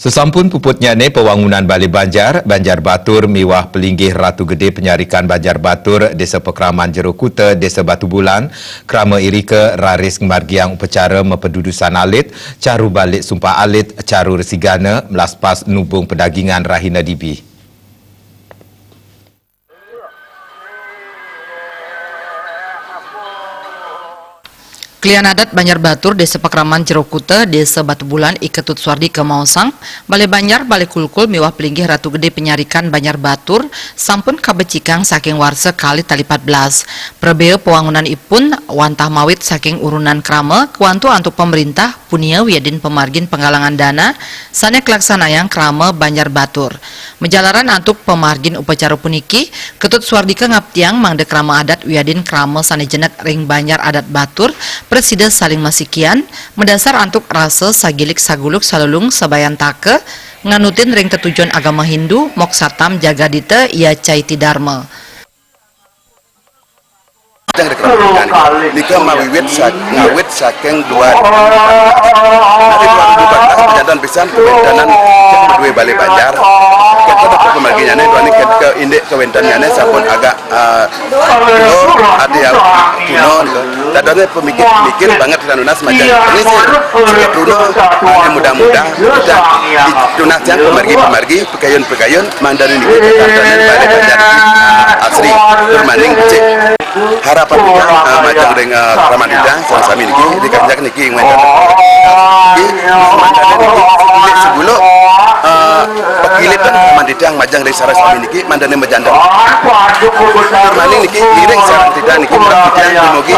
Sesampun puputnya ne pewangunan Balai Banjar, Banjar Batur miwah pelinggih Ratu Gede Penyarikan Banjar Batur, Desa Pekraman Jero Kuta, Desa Batu Bulan, Krama Irika, Raris Margiang Upacara Mempedudusan Alit, Caru Balik Sumpah Alit, Caru Resigana, Melaspas Nubung Pedagingan Rahina Dibi. Klian adat Banjar Batur, Desa Pekraman Jero Kuta, Desa Batu Bulan, Iketut Suardi ke Mausang, Balai Banjar, Balai Kulkul, miwah pelinggih Ratu Gede Penyarikan Banjar Batur, sampun kabecikang saking warsa kali tali 14. Prebeo pewangunan ipun, wantah mawit saking urunan krama, kewantu antuk pemerintah, punia wiadin pemargin penggalangan dana, sane kelaksanayang krama Banjar Batur. Menjalaran antuk pemargin upacara puniki, Ketut Suardi ke ngaptiang mangde krama adat wiadin krama sane jenek ring Banjar adat Batur, Presiden saling masikian, mendasar antuk rasa sagilik saguluk salulung sabayan take, nganutin ring tetujuan agama Hindu, moksatam jagadita ia caiti dharma. Nika mawiwit ngawit saking 2014 kejadian pisan kewendanan kedua Balai Banjar. Kita dapat pembagiannya dua ini ke indek kewendanannya sampun agak dulu ada yang kuno. Dadanya pemikir banget dan lunas macam ini sih dulu mudah-mudah kita tunasnya pemargi pekayun mandarin ini kewendanan Balai Banjar asri bermaning cek harapan kita macam dengan Ramadhan sama-sama niki dikerjakan niki macam ini sebelum pakilitan mandidang majang dari saras kami niki mandane majandang bermaning niki miring sarang tidak niki mudah-mudahan dimugi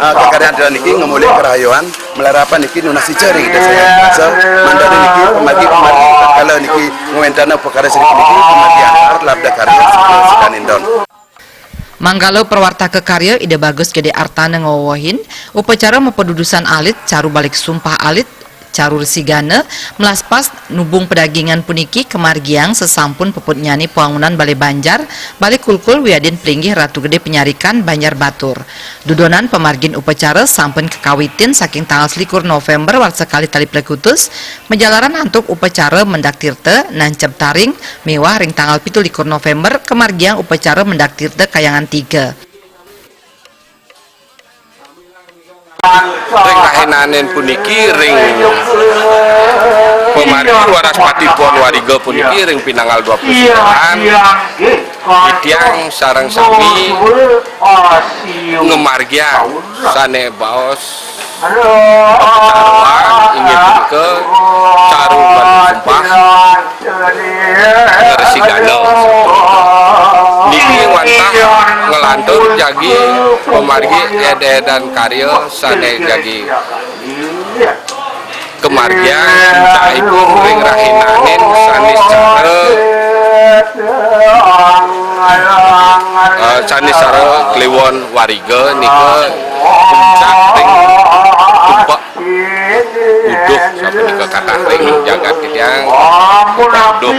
kekaryaan dan niki ngemulai kerayuan melarapan niki nunasi cering kita saya so mandane niki pemargi kalau niki ngwentana perkara sedikit niki pemargi antar labda karya sedan indon. Manggalo perwarta kekarya ide bagus gede artana ngowohin upacara mempedudusan alit caru balik sumpah alit caru resigana melaspas nubung pedagingan puniki kemargiang sesampun peput nyani pewangunan Balai Banjar Balai Kulkul wiadin pelinggih Ratu Gede Penyarikan Banjar Batur. Dudonan pemargin upacara sampun kekawitin saking tanggal 21 November warsa kali tali plekutus menjalaran antuk upacara mendak tirte nancep taring mewah ring tanggal 17 November kemargiang upacara mendak tirte kayangan 3. Ring rahinanen puniki ring pemargi waraspati pon wariga puniki ring pinanggal 29 itiang sarang sami ngemargiang sane baos pecaruan ingin ke caru balik sumpah ngeresigana niki wantah ngelantur jagi pemargi edan karya sane jagi kemargian caiku ring rahinanen sanis sare kliwon wariga nika puncak ring tumpek uduh sampai nika kakak ring jagat ketiang uduh.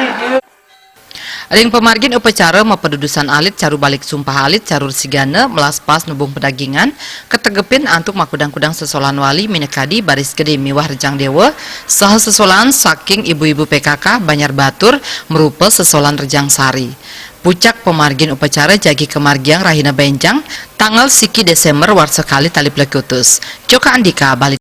Ring pemargin upacara mempedudusan alit caru balik sumpah alit caru resigana melaspas nubung pedagingan ketegepin antuk makudang-kudang sesolan wali minekadi baris gede miwah rejang dewa saha sesolan saking ibu-ibu PKK Banjar Batur merupa sesolan rejang sari. Pucak pemargin upacara jagi kemargiang Rahina Benjang tanggal 1 Desember warsa kali tali plekutus. Joka Andika balik